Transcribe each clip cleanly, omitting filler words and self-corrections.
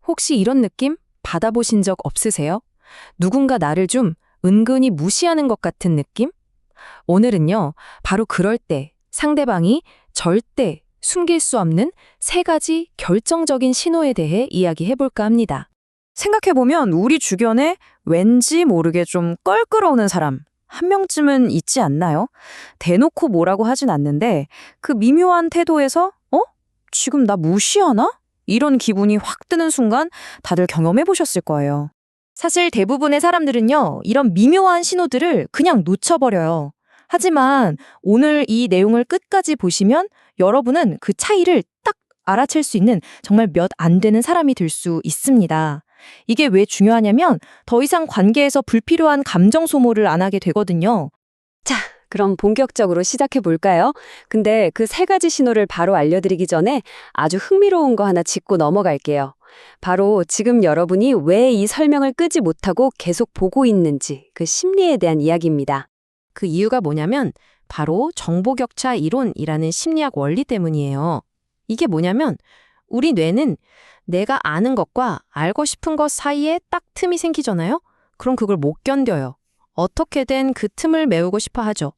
혹시 이런 느낌 받아보신 적 없으세요? 누군가 나를 좀 은근히 무시하는 것 같은 느낌? 오늘은요, 바로 그럴 때 상대방이 절대 숨길 수 없는 세 가지 결정적인 신호에 대해 이야기해볼까 합니다. 생각해보면 우리 주변에 왠지 모르게 좀 껄끄러우는 사람 한 명쯤은 있지 않나요? 대놓고 뭐라고 하진 않는데 그 미묘한 태도에서 지금 나 무시하나? 이런 기분이 확 드는 순간 다들 경험해보셨을 거예요. 사실 대부분의 사람들은요, 이런 미묘한 신호들을 그냥 놓쳐버려요. 하지만 오늘 이 내용을 끝까지 보시면 여러분은 그 차이를 딱 알아챌 수 있는 정말 몇 안 되는 사람이 될 수 있습니다. 이게 왜 중요하냐면 더 이상 관계에서 불필요한 감정 소모를 안 하게 되거든요. 자, 그럼 본격적으로 시작해 볼까요? 근데 그 세 가지 신호를 바로 알려드리기 전에 아주 흥미로운 거 하나 짚고 넘어갈게요. 바로 지금 여러분이 왜 이 설명을 끄지 못하고 계속 보고 있는지 그 심리에 대한 이야기입니다. 그 이유가 뭐냐면 바로 정보격차 이론이라는 심리학 원리 때문이에요. 이게 뭐냐면 우리 뇌는 내가 아는 것과 알고 싶은 것 사이에 딱 틈이 생기잖아요? 그럼 그걸 못 견뎌요. 어떻게든 그 틈을 메우고 싶어 하죠.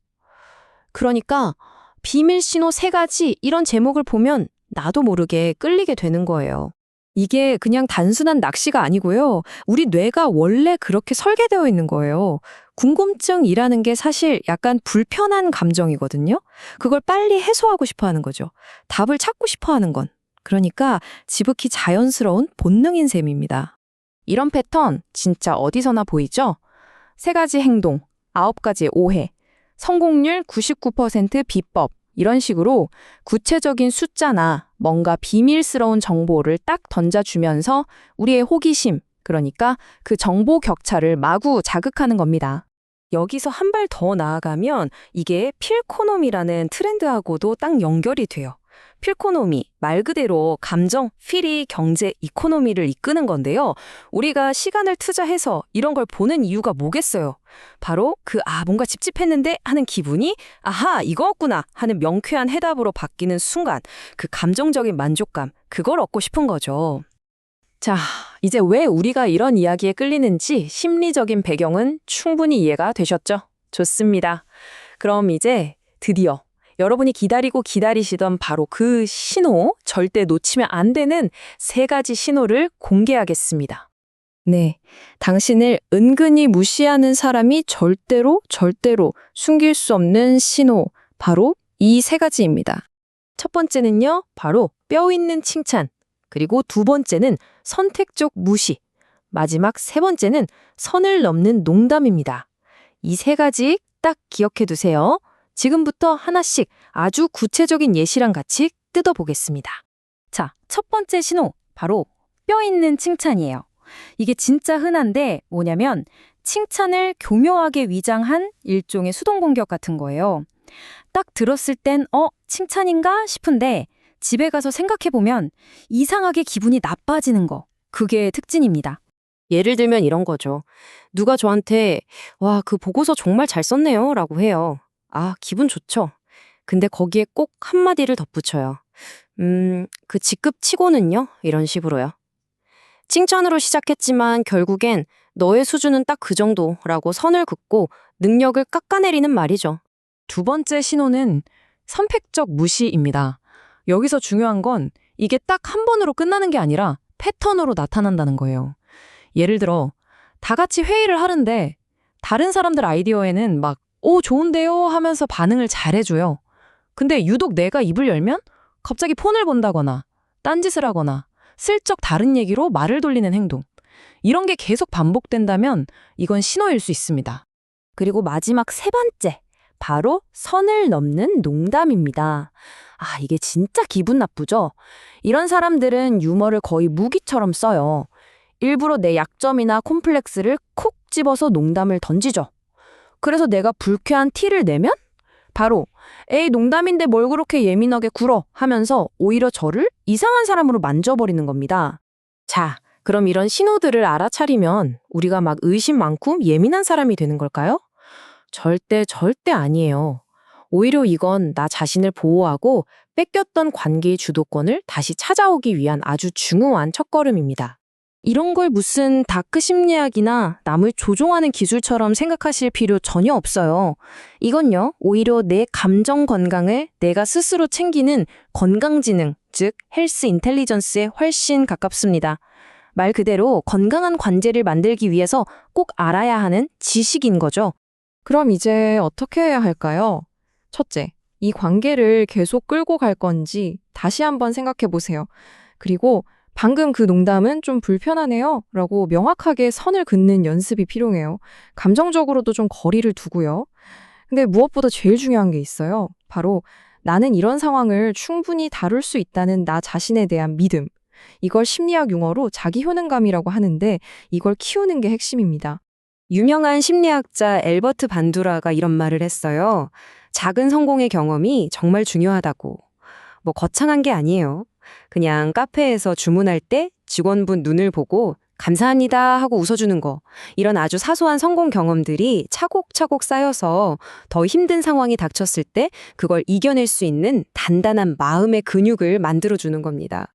그러니까 비밀 신호 세 가지 이런 제목을 보면 나도 모르게 끌리게 되는 거예요. 이게 그냥 단순한 낚시가 아니고요. 우리 뇌가 원래 그렇게 설계되어 있는 거예요. 궁금증이라는 게 사실 약간 불편한 감정이거든요. 그걸 빨리 해소하고 싶어 하는 거죠. 답을 찾고 싶어 하는 건. 그러니까 지극히 자연스러운 본능인 셈입니다. 이런 패턴 진짜 어디서나 보이죠? 세 가지 행동, 9가지 오해, 성공률 99% 비법 이런 식으로 구체적인 숫자나 뭔가 비밀스러운 정보를 딱 던져주면서 우리의 호기심, 그러니까 그 정보 격차를 마구 자극하는 겁니다. 여기서 한 발 더 나아가면 이게 필코노미라는 트렌드하고도 딱 연결이 돼요. 필코노미, 말 그대로 감정, 필이 경제, 이코노미를 이끄는 건데요. 우리가 시간을 투자해서 이런 걸 보는 이유가 뭐겠어요? 바로 뭔가 찝찝했는데 하는 기분이 아하, 이거였구나 하는 명쾌한 해답으로 바뀌는 순간 그 감정적인 만족감, 그걸 얻고 싶은 거죠. 자, 이제 왜 우리가 이런 이야기에 끌리는지 심리적인 배경은 충분히 이해가 되셨죠? 좋습니다. 그럼 이제 드디어 여러분이 기다리고 기다리시던 바로 그 신호, 절대 놓치면 안 되는 세 가지 신호를 공개하겠습니다. 네, 당신을 은근히 무시하는 사람이 절대로 숨길 수 없는 신호, 바로 이 세 가지입니다. 첫 번째는요, 바로 뼈 있는 칭찬, 그리고 두 번째는 선택적 무시, 마지막 세 번째는 선을 넘는 농담입니다. 이 세 가지 딱 기억해 두세요. 지금부터 하나씩 아주 구체적인 예시랑 같이 뜯어보겠습니다. 자, 첫 번째 신호, 바로 뼈 있는 칭찬이에요. 이게 진짜 흔한데 뭐냐면 칭찬을 교묘하게 위장한 일종의 수동공격 같은 거예요. 딱 들었을 땐 칭찬인가 싶은데 집에 가서 생각해보면 이상하게 기분이 나빠지는 거, 그게 특징입니다. 예를 들면 이런 거죠. 누가 저한테 와, 그 보고서 정말 잘 썼네요 라고 해요. 기분 좋죠. 근데 거기에 꼭 한마디를 덧붙여요. 그 직급 치고는요? 이런 식으로요. 칭찬으로 시작했지만 결국엔 너의 수준은 딱 그 정도라고 선을 긋고 능력을 깎아내리는 말이죠. 두 번째 신호는 선택적 무시입니다. 여기서 중요한 건 이게 딱 한 번으로 끝나는 게 아니라 패턴으로 나타난다는 거예요. 예를 들어 다 같이 회의를 하는데 다른 사람들 아이디어에는 막 좋은데요 하면서 반응을 잘해줘요. 근데 유독 내가 입을 열면 갑자기 폰을 본다거나 딴짓을 하거나 슬쩍 다른 얘기로 말을 돌리는 행동. 이런 게 계속 반복된다면 이건 신호일 수 있습니다. 그리고 마지막 세 번째, 바로 선을 넘는 농담입니다. 이게 진짜 기분 나쁘죠? 이런 사람들은 유머를 거의 무기처럼 써요. 일부러 내 약점이나 콤플렉스를 콕 집어서 농담을 던지죠. 그래서 내가 불쾌한 티를 내면 바로 에이, 농담인데 뭘 그렇게 예민하게 굴어 하면서 오히려 저를 이상한 사람으로 만져버리는 겁니다. 자, 그럼 이런 신호들을 알아차리면 우리가 막 의심 많고 예민한 사람이 되는 걸까요? 절대 아니에요. 오히려 이건 나 자신을 보호하고 뺏겼던 관계의 주도권을 다시 찾아오기 위한 아주 중요한 첫걸음입니다. 이런 걸 무슨 다크 심리학이나 남을 조종하는 기술처럼 생각하실 필요 전혀 없어요. 이건요, 오히려 내 감정 건강을 내가 스스로 챙기는 건강지능, 즉 헬스 인텔리전스에 훨씬 가깝습니다. 말 그대로 건강한 관계를 만들기 위해서 꼭 알아야 하는 지식인 거죠. 그럼 이제 어떻게 해야 할까요? 첫째, 이 관계를 계속 끌고 갈 건지 다시 한번 생각해 보세요. 그리고 방금 그 농담은 좀 불편하네요 라고 명확하게 선을 긋는 연습이 필요해요. 감정적으로도 좀 거리를 두고요. 근데 무엇보다 제일 중요한 게 있어요. 바로 나는 이런 상황을 충분히 다룰 수 있다는 나 자신에 대한 믿음. 이걸 심리학 용어로 자기 효능감이라고 하는데 이걸 키우는 게 핵심입니다. 유명한 심리학자 엘버트 반두라가 이런 말을 했어요. 작은 성공의 경험이 정말 중요하다고. 뭐 거창한 게 아니에요. 그냥 카페에서 주문할 때 직원분 눈을 보고 감사합니다 하고 웃어주는 거. 이런 아주 사소한 성공 경험들이 차곡차곡 쌓여서 더 힘든 상황이 닥쳤을 때 그걸 이겨낼 수 있는 단단한 마음의 근육을 만들어주는 겁니다.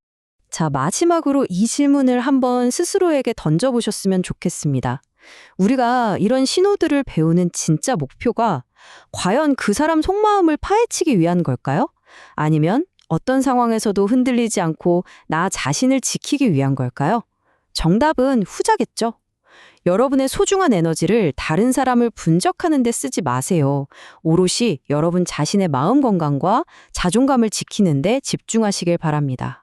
자, 마지막으로 이 질문을 한번 스스로에게 던져보셨으면 좋겠습니다. 우리가 이런 신호들을 배우는 진짜 목표가 과연 그 사람 속마음을 파헤치기 위한 걸까요? 아니면 어떤 상황에서도 흔들리지 않고 나 자신을 지키기 위한 걸까요? 정답은 후자겠죠. 여러분의 소중한 에너지를 다른 사람을 분적하는 데 쓰지 마세요. 오롯이 여러분 자신의 마음 건강과 자존감을 지키는 데 집중하시길 바랍니다.